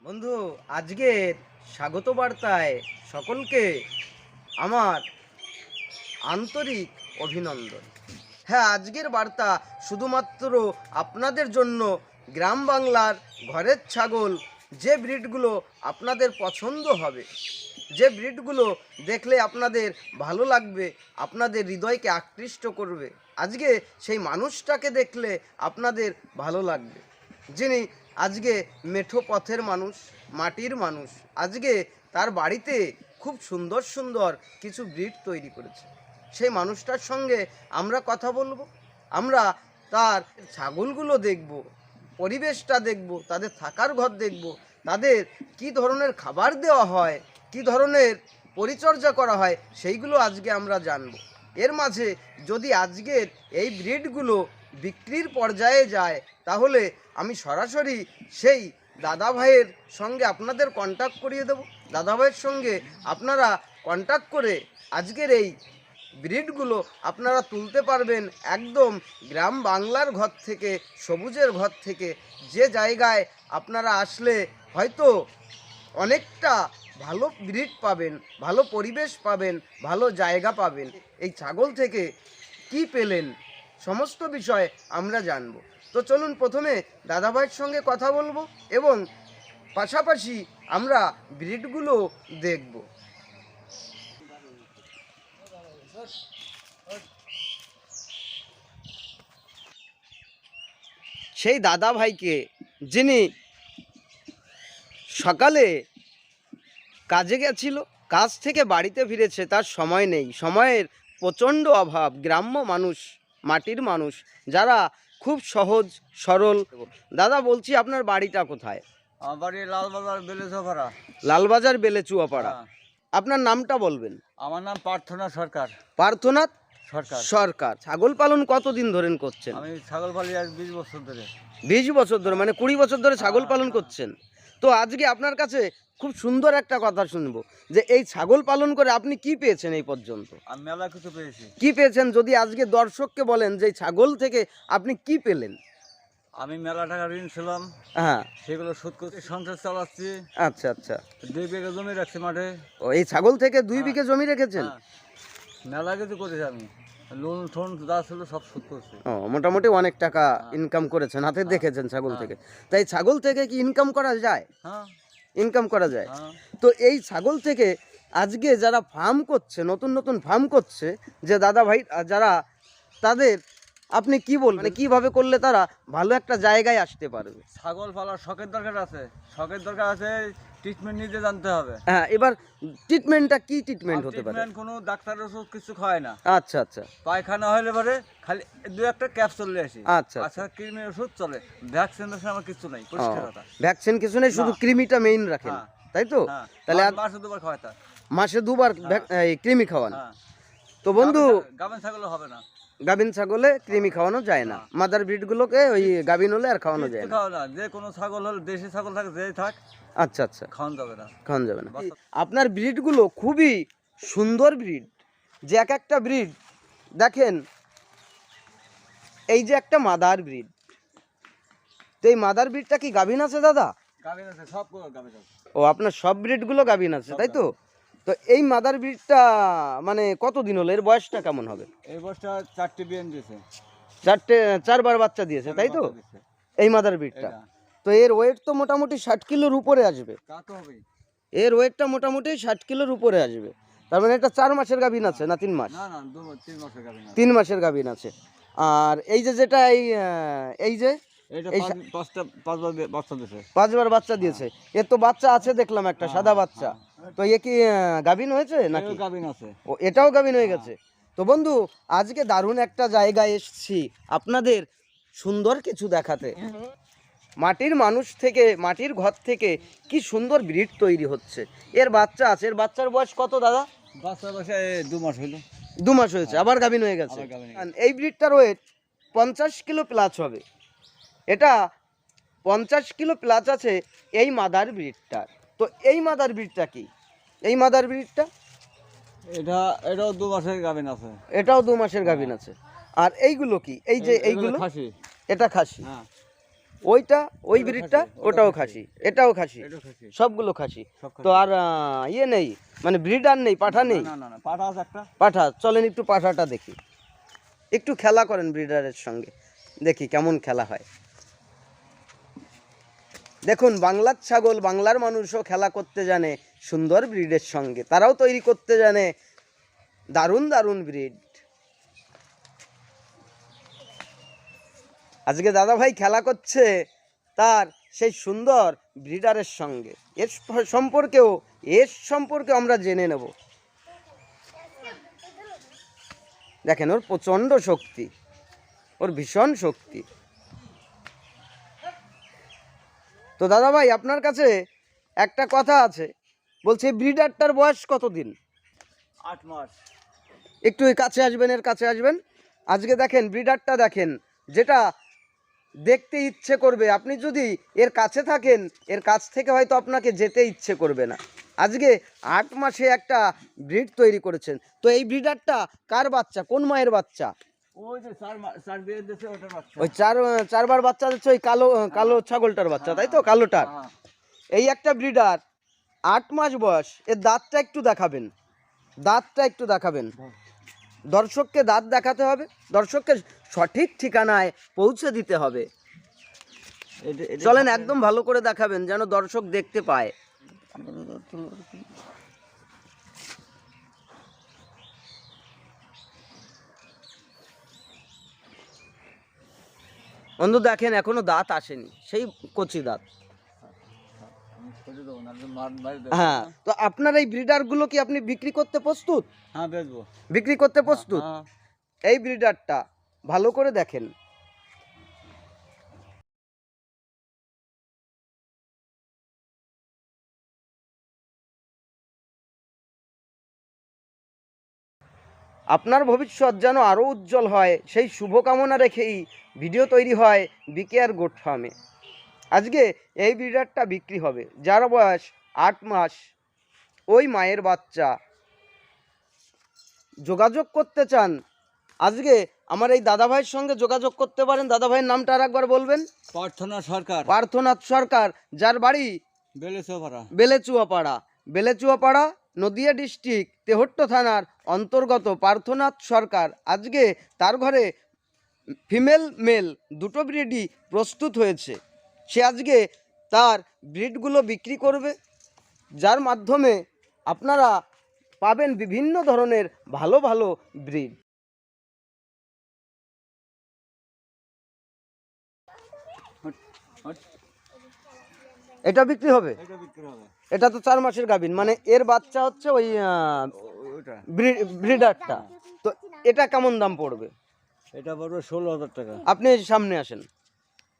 বন্ধু, আজকের স্বাগত বার্তায় সকলকে আমার আন্তরিক অভিনন্দন। হ্যাঁ, আজকের বার্তা শুধুমাত্র আপনাদের জন্য। গ্রাম বাংলার ঘরের ছাগল, যে ব্রিডগুলো আপনাদের পছন্দ হবে, যে ব্রিডগুলো দেখলে আপনাদের ভালো লাগবে, আপনাদের হৃদয়কে আকৃষ্ট করবে, আজকে সেই মানুষটাকে দেখলে আপনাদের ভালো লাগবে, যিনি আজকে মেঠো পথের মানুষ, মাটির মানুষ, আজকে তার বাড়িতে খুব সুন্দর সুন্দর কিছু ব্রিড তৈরি করেছে। সেই মানুষটার সঙ্গে আমরা কথা বলবো, আমরা তার ছাগলগুলো দেখব, পরিবেশটা দেখব, তাদের থাকার ঘর দেখব, তাদের কি ধরনের খাবার দেওয়া হয়, কি ধরনের পরিচর্যা করা হয়, সেইগুলো আজকে আমরা জানব। এর মাঝে যদি আজকের এই ব্রিডগুলো বিক্রির পর্যায়ে যায়, তাহলে আমি সরাসরি সেই দাদা ভাইয়ের সঙ্গে আপনাদের কন্ট্যাক্ট করিয়ে দেব। দাদা ভাইয়ের সঙ্গে আপনারা কন্ট্যাক্ট করে আজকের এই ব্রিডগুলো আপনারা তুলতে পারবেন একদম গ্রাম বাংলার ঘর থেকে, সবুজের ঘর থেকে, যে জায়গায় আপনারা আসলে হয়তো অনেকটা ভালো ব্রিড পাবেন, ভালো পরিবেশ পাবেন, ভালো জায়গা পাবেন। এই ছাগল থেকে কি পেলেন সমস্ত বিষয় আমরা জানব। তো চলুন প্রথমে দাদাভাইয়ের সঙ্গে কথা বলবো এবং পাশাপাশি আমরা ব্রিডগুলো দেখব। সেই দাদা ভাইকে, যিনি সকালে কাজে গেছিল, কাজ থেকে বাড়িতে ফিরেছে, তার সময় নেই, সময়ের প্রচণ্ড অভাব। গ্রাম্য মানুষ, মাটির মানুষ, যারা খুব সহজ সরল। দাদা, বলছি আপনার বাড়িটা কোথায়? আমার বাড়ি লালবাজার বেলেচুয়াপাড়া। লালবাজার বেলেচুয়াপাড়া। হ্যাঁ। আপনার নামটা বলবেন? আমার নাম প্রার্থনা সরকার। পার্থনাথ সরকার। সরকার। ছাগল পালন কতদিন ধরেন করছেন? আমি ছাগল পালি আজ 20 বছর ধরে। 20 বছর ধরে, মানে 20 বছর ধরে ছাগল পালন করছেন। তো আজকে আপনার কাছে খুব সুন্দর একটা কথা শুনবো, যে এই ছাগল পালন করে আপনি কি পেয়েছেন এই পর্যন্ত? আমি মেলা কিছু পেয়েছি। কি পেয়েছেন যদি আজকে দর্শককে বলেন যে এই ছাগল থেকে আপনি কি পেলেন? আমি মেলা টাকা ঋণ ছিলাম, হ্যাঁ, সেগুলো শোধ করতে সংসার চালাচ্ছি। আচ্ছা আচ্ছা। 2 বিঘা জমি রাখছি মাঠে। ও, এই ছাগল থেকে 2 হ্যাঁ। বিঘে জমি রেখেছেন? হ্যাঁ। মেলা কিছু করেছি আমি, লোন টোন যা ছিল সব শোধ করছি। ও, মোটামুটি অনেক টাকা ইনকাম করেছেন, হাতে দেখেছেন ছাগল থেকে। তাই ছাগল থেকে কি ইনকাম করা যায়? হ্যাঁ। ইনকাম করা যায়। হ্যাঁ। তো এই ছাগল থেকে আজকে যারা ফার্ম করছে, নতুন নতুন ফার্ম করছে, যে দাদা ভাই যারা, তাদের আপনি কি বলবেন, মানে কিভাবে করলে তারা ভালো একটা জায়গায় আসতে পারবে? ছাগল পালার শখের দরকার আছে, শখের দরকার আছে, ট্রিটমেন্ট নিতে জানতে হবে। হ্যাঁ, এবার ট্রিটমেন্টটা কি ট্রিটমেন্ট হতে পারে? ট্রিটমেন্ট কোনো ডাক্তার ওষুধ কিছু খায় না। আচ্ছা আচ্ছা। পায়খানা হলে পরে খালি 2-1টা ক্যাপসুল নিয়ে আসি। আচ্ছা আচ্ছা, কৃমির ওষুধ চলে, ভ্যাকসিনেশন আমার কিছু নাই, পরিষ্কার কথা। ভ্যাকসিন কিছু নেই, শুধু না। কৃমিটা মেইন রাখেন, হ্যাঁ। তাই তো? হ্যাঁ, তাহলে মাসে 2বার খাওয়াই তা। মাসে 2 বার এই কৃমি খাওয়ান। হ্যাঁ। তো বন্ধু, গাবেন ছাগল হবে না, গাভিন ছাগলে কৃমি খাওয়ানো যায় না, মাদার ব্রিডগুলোকে ওই গাভিন হলে আর খাওয়ানো যায় কিছু না। খাওয়া না। যে কোনো ছাগল হলে, দেশি ছাগল থাকে যেই থাক, আচ্ছা আচ্ছা, খাওয়ানো যাবে না। খাওয়ানো যাবে না। আপনার ব্রিডগুলো খুবই সুন্দর ব্রিড, যে এক একটা ব্রিড দেখেন, এই যে একটা মাদার ব্রিড, তো এই মাদার ব্রিডটা কি গাভিন আছে দাদা? গাবেন আছে, সব গাবেন আছে। ও, আপনার সব ব্রিডগুলো গাভিন আছে, তাই তো? তো এই মাদার ব্রিডটা মানে কতদিন হলো, এর বয়সটা কেমন হবে? এই বছরটা 4টে বিয়ান দিয়েছে। 4বার বাচ্চা দিয়েছে, তাই তো? এই মাদার ব্রিডটা তো এর ওয়েট তো মোটামুটি 60 কিলোর উপরে আসবে। তা তো হবেই। এর ওয়েটটা মোটামুটি 60 কিলোর উপরে আসবে। তার মানে এটা 4 মাসের গাভিন আছে না 3 মাস? না না, 3 মাসের গাবেন আছে। 3 মাসের গাভিন আছে। আর এই যে যেটা এই যে এটা এই 5বার বাচ্চা দিয়েছে। 5বার বাচ্চা দিয়েছে, এর তো বাচ্চা আছে দেখলাম, একটা সাদা বাচ্চা। তো এ কি গাভিন হয়েছে নাকি? এও গাবেন আছে। ও, এটাও গাভিন হয়ে গেছে। তো বন্ধু, আজকে দারুণ একটা জায়গায় এসেছি আপনাদের সুন্দর কিছু দেখাতে। মাটির মানুষ থেকে, মাটির ঘর থেকে কি সুন্দর ব্রিড তৈরি হচ্ছে। এর বাচ্চা আছে, এর বাচ্চার বয়স কত দাদা? বাচ্চা বয়সে 2 মাস হলো। 2 মাস হয়েছে, আবার গাভিন হয়ে গেছে। আবার গাভিন হয়ে গেছে। এই ব্রিডটার ওয়েট 50 কিলো প্লাস হবে। এটা 50 কিলো প্লাস আছে এই মাদার ব্রিডটার। তো এই মাদার ব্রিডটা কি? এই মাদার ব্রিডটা এটাও 2 মাসের গাবেন আছে। এটাও 2 মাসের গাভিন আছে। আর এইগুলো কি? এই যে এইগুলো, খাসি। এটা খাসি। হ্যাঁ। ওইটা ওই ওটা ব্রিডটা খাসি, ওটা ওটাও খাসি। খাসি, এটাও খাসি, এটা খাসি, সবগুলো খাসি। সব তো খাসি। আর ইয়ে নেই, মানে ব্রিডার নেই, পাঠা নেই? না না না, পাঠা আছে একটা। পাঠা, চলেন একটু পাঠাটা দেখি, একটু খেলা করেন ব্রিডারের সঙ্গে, দেখি কেমন খেলা হয়। দেখুন, বাংলার ছাগল, বাংলার মানুষও খেলা করতে জানে সুন্দর ব্রিডের সঙ্গে, তারাও তৈরি করতে জানে দারুণ দারুণ ব্রিড। আজকে দাদা ভাই খেলা করছে তার সেই সুন্দর ব্রিডারের সঙ্গে, এর সম্পর্কে আমরা জেনে নেব। দেখেন, ওর প্রচণ্ড শক্তি, ওর ভীষণ শক্তি। তো দাদা ভাই, আপনার কাছে একটা কথা আছে, বলছি ব্রিডারটার বয়স কতদিন? 8 মাস। একটু এই কাছে আসবেন, এর কাছে আসবেন। আজকে দেখেন ব্রিডারটা, দেখেন, যেটা দেখতে ইচ্ছে করবে, আপনি যদি এর কাছে থাকেন, এর কাছ থেকে হয়তো আপনাকে যেতে ইচ্ছে করবে না। আজকে 8 মাসে একটা ব্রিড তৈরি করেছেন। তো এই ব্রিডারটা কার বাচ্চা, কোন মায়ের বাচ্চা? ওই যে 4 বিয়ে দিয়েছে ওটার বাচ্চা। ওই চারবার বাচ্চা দিচ্ছে, ওই কালো কালো ছাগলটার বাচ্চা, তাই তো? কালোটার। হ্যাঁ। এই একটা ব্রিডার, 8 মাস বয়স। এর দাঁতটা একটু দেখাবেন, দাঁতটা একটু দেখাবেন। দর্শককে দাঁত দেখাতে হবে, দর্শককে সঠিক ঠিকানায় পৌঁছে দিতে হবে। চলেন, একদম ভালো করে দেখাবেন যেন দর্শক দেখতে পায়। বন্ধু দেখেন, এখনো দাঁত আসেনি, সেই কচি দাঁত। হ্যাঁ, তো আপনার এই ব্রিডারগুলো কি আপনি বিক্রি করতে প্রস্তুত? হ্যাঁ, বেচবো। বিক্রি করতে প্রস্তুত? হ্যাঁ। এই ব্রিডারটা ভালো করে দেখেন, আপনার ভবিষ্যৎ যেন আরও উজ্জ্বল হয়, সেই শুভকামনা রেখেই ভিডিও তৈরি হয় বিকেআর গোট ফার্মে। আজকে এই ব্রিডারটা বিক্রি হবে, যার বয়স 8 মাস, ওই মায়ের বাচ্চা। যোগাযোগ করতে চান, আজকে আমার এই দাদা ভাইয়ের সঙ্গে যোগাযোগ করতে পারেন। দাদা ভাইয়ের নামটা আর একবার বলবেন। প্রার্থনা সরকার, পার্থনাথ সরকার, যার বাড়ি বেলেচোপাড়া। বেলেচুয়াপাড়া, বেলেচুয়াপাড়া, নদিয়া ডিস্ট্রিক্ট, তেহট্ট থানার অন্তর্গত পার্থনাথ সরকার। আজকে তার ঘরে ফিমেল মেল দুটো ব্রিডই প্রস্তুত হয়েছে। সে আজকে তার ব্রিডগুলো বিক্রি করবে, যার মাধ্যমে আপনারা পাবেন বিভিন্ন ধরনের ভালো ভালো ব্রিড। এটা বিক্রি হবে, এটা বিক্রি হবে। এটা তো 4 মাসের গাভীন, মানে এর বাচ্চা হচ্ছে ওই ওইটা ব্রিডারটা। তো এটা কেমন দাম পড়বে? এটা পড়বে 16,000 টাকা। আপনি সামনে আসেন,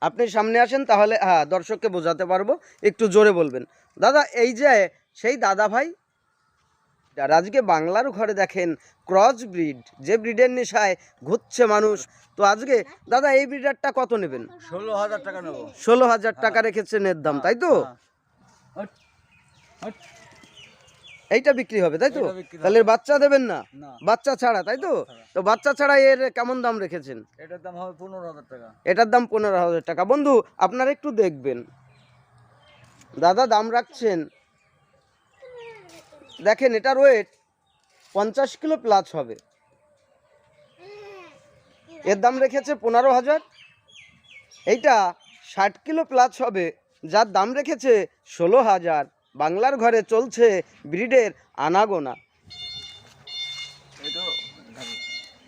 আপনি সামনে আসেন, তাহলে হ্যাঁ দর্শককে বোঝাতে পারবো। একটু জোরে বলবেন। দাদা, এই যে সেই দাদা ভাই, আর আজকে বাংলার ঘরে দেখেন ক্রস ব্রিড, যে ব্রিডের নেশায় ঘুরছে মানুষ। তো আজকে দাদা এই ব্রিডারটা কত নেবেন? 16,000 টাকা নেবো। 16,000 টাকা রেখেছেন এর দাম, তাই তো? এইটা বিক্রি হবে, তাই তো? এটা বিক্রি হবে। তাহলে এর বাচ্চা দেবেন না? না, বাচ্চা ছাড়া, তাই তো? তো বাচ্চা ছাড়া এর কেমন দাম রেখেছেন? এটার দাম হবে 15,000 টাকা। এটার দাম 15,000 টাকা। বন্ধু, আপনারা একটু দেখবেন, দাদা দাম রাখছেন। দেখেন, এটার ওয়েট 50 কিলো প্লাস হবে। এর দাম রেখেছে 15,000। এইটা 60 কিলো প্লাস হবে, যার দাম রেখেছে 16,000। বাংলার ঘরে চলছে ব্রিডের আনাগোনা।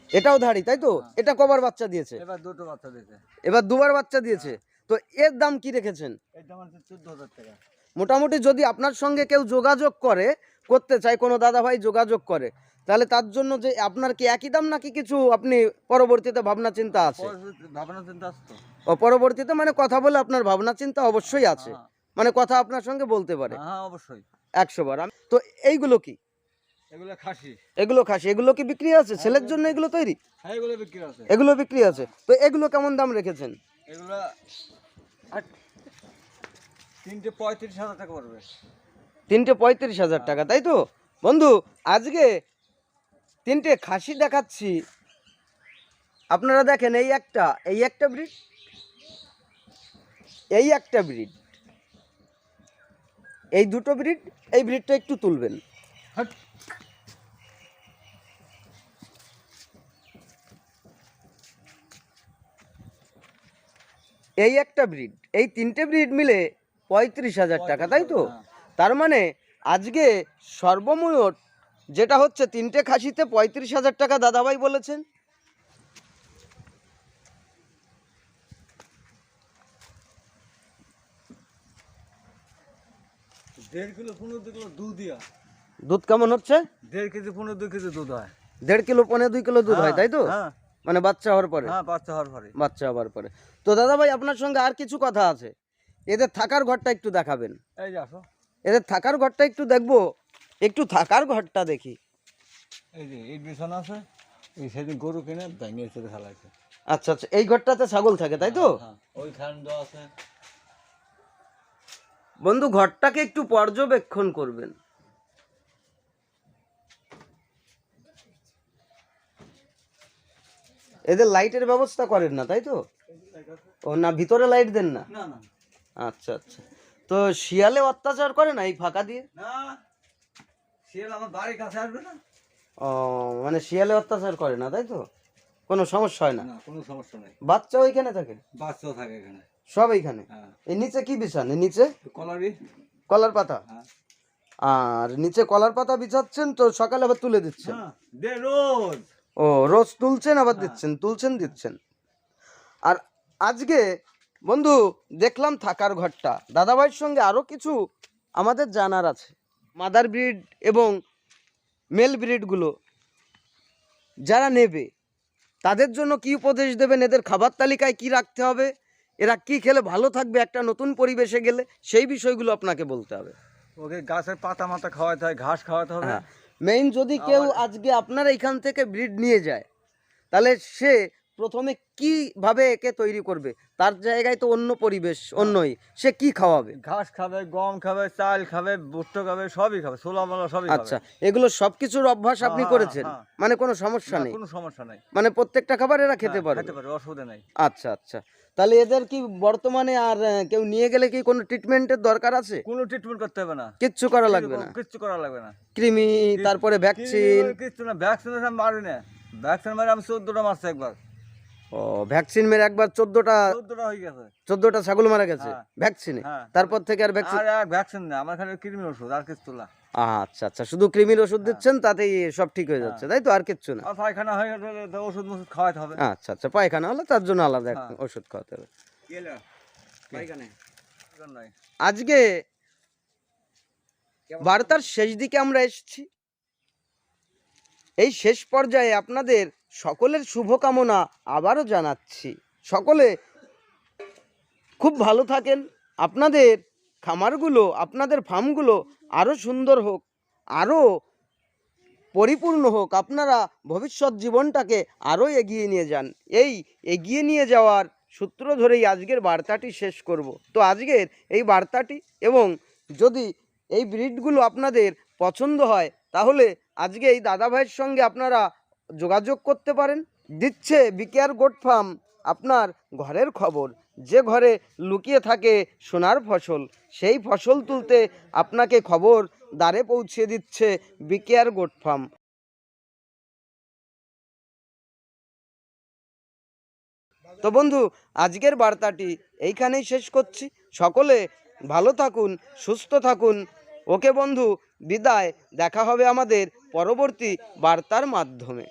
এটাও ধাড়ি, তাই তো? এটা কবার বাচ্চা দিয়েছে? এবার দুটো বাচ্চা দিয়েছে। এবার দুবার বাচ্চা দিয়েছে। তো এর দাম কি রেখেছেন? এর দাম আছে 14,000 টাকা। মোটামুটি যদি আপনার সঙ্গে কেউ যোগাযোগ করতে চায়, কোনো দাদা ভাই যোগাযোগ করে, তাহলে তার জন্য যে আপনার কি একই দাম, নাকি কিছু আপনি পরবর্তীতে ভাবনা চিন্তা আছে? ভাবনা চিন্তা আছে তো। ও পরবর্তীতে মানে কথা বলে আপনার ভাবনা চিন্তা অবশ্যই আছে, মানে কথা আপনার সঙ্গে বলতে পারে। হ্যাঁ, অবশ্যই। 100 বার। তো এইগুলো কি? এগুলো খাসি। এগুলো খাসি, এগুলো কি বিক্রি আছে? ছেলের জন্য এগুলো তৈরি? হ্যাঁ, এগুলো বিক্রি আছে। এগুলো বিক্রি আছে। তো এগুলো কেমন দাম রেখেছেন? এগুলো 3টে 35,000 টাকা পড়বে। 3টে 35,000 টাকা, তাই তো? বন্ধু, আজকে 3টে খাসি দেখাচ্ছি, আপনারা দেখেন। এই একটা ব্রিড, এই একটা ব্রিড, এই দুটো ব্রিড, এই ব্রিডটা একটু তুলবেন। হাট। এই একটা ব্রিড, এই তিনটে ব্রিড মিলে 35,000 টাকা, তাই তো? হ্যাঁ। তার মানে আজকে সর্বমোট যেটা হচ্ছে তিনটে খাসিতে 35,000 টাকা দাদাভাই বলেছেন। দেড় কিলো 15 কিলো দুধ দিয়া, দুধ কেমন হচ্ছে? 1.5 কেজি 15 কেজি দুধ হয়। 1.5 কিলো 2.5 কিলো দুধ হয়, তাই তো? হ্যাঁ মানে বাচ্চা হওয়ার পরে? হ্যাঁ, বাচ্চা হওয়ার পরে। বাচ্চা হওয়ার পরে। তো দাদাভাই আপনার সঙ্গে আর কিছু কথা আছে, এদের থাকার ঘরটা একটু দেখাবেন। এই যে আসো, এদের থাকার ঘরটা একটু দেখবো, একটু থাকার ঘরটা দেখি। এই যে এই বিছানা আছে, এই সেদিন গরু কিনে ভেঙে চলে ফেলাইছে। আচ্ছা আচ্ছা, এই ঘরটাতে ছাগল থাকে, তাই তো? হ্যাঁ, ওই খান দেওয়া আছে। বন্ধু, ঘরটাকে একটু পর্যবেক্ষণ করবেন। এদের লাইটের ব্যবস্থা করেন না, তাই তো? ও না, ভিতরে লাইট দেন না? না না আচ্ছা আচ্ছা। তো শিয়ালে অত্যাচার করে না এই ফাঁকা দিয়ে? না, শিয়াল আমার বাড়ির কাছে আসবে না। ও, মানে শিয়ালে অত্যাচার করে না, তাই তো? কোনো সমস্যা হয় না? না, কোনো সমস্যা নেই। বাচ্চা ওইখানে থাকে? বাচ্চাও থাকে এখানে। সব এইখানে? হ্যাঁ, এই নিচে কি বিছান? এই নিচে কলারি। কলার পাতা? হ্যাঁ আর নিচে কলার পাতা বিছাচ্ছেন, তো সকালে আবার তুলে দিচ্ছেন? হ্যাঁ, দে রোজ। ও, রোজ তুলছেন আবার দিচ্ছেন, তুলছেন দিচ্ছেন। আর আজকে বন্ধু দেখলাম থাকার ঘরটা, দাদাভাইয়ের সঙ্গে আরও কিছু আমাদের জানার আছে। মাদার ব্রিড এবং মেল ব্রিডগুলো যারা নেবে তাদের জন্য কি উপদেশ দেবেন? এদের খাবার তালিকায় কি রাখতে হবে? এরা কি খেলে ভালো থাকবে একটা নতুন পরিবেশে গেলে? সেই বিষয়গুলো আপনাকে বলতে হবে। ওকে গাছের পাতা মাথা খাওয়াতে হয়, ঘাস খাওয়াতে হবে। হ্যাঁ, মেইন যদি কেউ আজকে আপনার এইখান থেকে ব্রিড নিয়ে যায়, তাহলে সে প্রথমে কিভাবে একে তৈরি করবে? তার জায়গায় তো অন্য পরিবেশ, অন্যই, সে কি খাওয়াবে? ঘাস খাবে, গম খাবে, চাল খাবে, ভুট্টা খাবে, সবই খাবে, ছোলা মোলা সবই খাবে। আচ্ছা, এগুলো সবকিছুর অভ্যাস আপনি হ্যাঁ, করেছেন? হ্যাঁ। মানে কোনো সমস্যা না, নেই? কোনো সমস্যা নাই। মানে প্রত্যেকটা খাবার এরা খেতে হ্যাঁ, পারে? খেতে পারে, অসুবিধা নাই। আচ্ছা আচ্ছা। তাহলে এদের কি বর্তমানে আর কেউ নিয়ে গেলে কি কোনো ট্রিটমেন্টের দরকার আছে? কোনো ট্রিটমেন্ট করতে হবে না, কিচ্ছু করা লাগবে না? কিচ্ছু করা লাগবে না। কৃমি, তারপরে ভ্যাকসিন? কিচ্ছু না, ভ্যাকসিনেশন মারি না। ভ্যাকসিন মারি আমি 14টা মারছি একবার। ও, ভ্যাকসিন মেরে একবার 14টা 14টা হয়ে গেছে। 14টা ছাগল মারা গেছে হ্যাঁ। ভ্যাকসিনে? হ্যাঁ। তারপর থেকে আর ভ্যাকসিন? আর ভ্যাকসিন না, আমার খালি কৃমি ওষুধ, আর কিছু না। আচ্ছা আচ্ছা, শুধু কৃমির ওষুধ দিচ্ছেন, তাতেই সব ঠিক হয়ে যাচ্ছে, তাই তো? আর কিচ্ছু না? আর পায়খানা হয়ে গেলে তো ওষুধ মষুধ খাওয়াতে হবে। আচ্ছা আচ্ছা, পায়খানা হলে তার জন্য আলাদা হ্যাঁ। ওষুধ খাওয়াতে হবে। নাই। আজকে বার্তার শেষ দিকে আমরা এসেছি। এই শেষ পর্যায়ে আপনাদের সকলের শুভকামনা আবারও জানাচ্ছি। সকলে খুব ভালো থাকেন, আপনাদের খামারগুলো, আপনাদের ফার্মগুলো আরও সুন্দর হোক, আরও পরিপূর্ণ হোক, আপনারা ভবিষ্যৎ জীবনটাকে আরও এগিয়ে নিয়ে যান। এই এগিয়ে নিয়ে যাওয়ার সূত্র ধরেই আজকের বার্তাটি শেষ করব। তো আজকের এই বার্তাটি, এবং যদি এই ব্রিডগুলো আপনাদের পছন্দ হয়, তাহলে আজকে এই দাদাভাইয়ের সঙ্গে আপনারা যোগাযোগ করতে পারেন। দিচ্ছে বিকেআর গোট ফার্ম আপনার ঘরের খবর। যে ঘরে লুকিয়ে থাকে সোনার ফসল, সেই ফসল তুলতে আপনাকে খবর দ্বারে পৌঁছে দিচ্ছে বিকেআর গোট ফার্ম। তো বন্ধু, আজকের বার্তাটি এইখানেই শেষ করছি। সকলে ভালো থাকুন, সুস্থ থাকুন। ওকে বন্ধু, বিদায়। দেখা হবে আমাদের পরবর্তী বার্তার মাধ্যমে।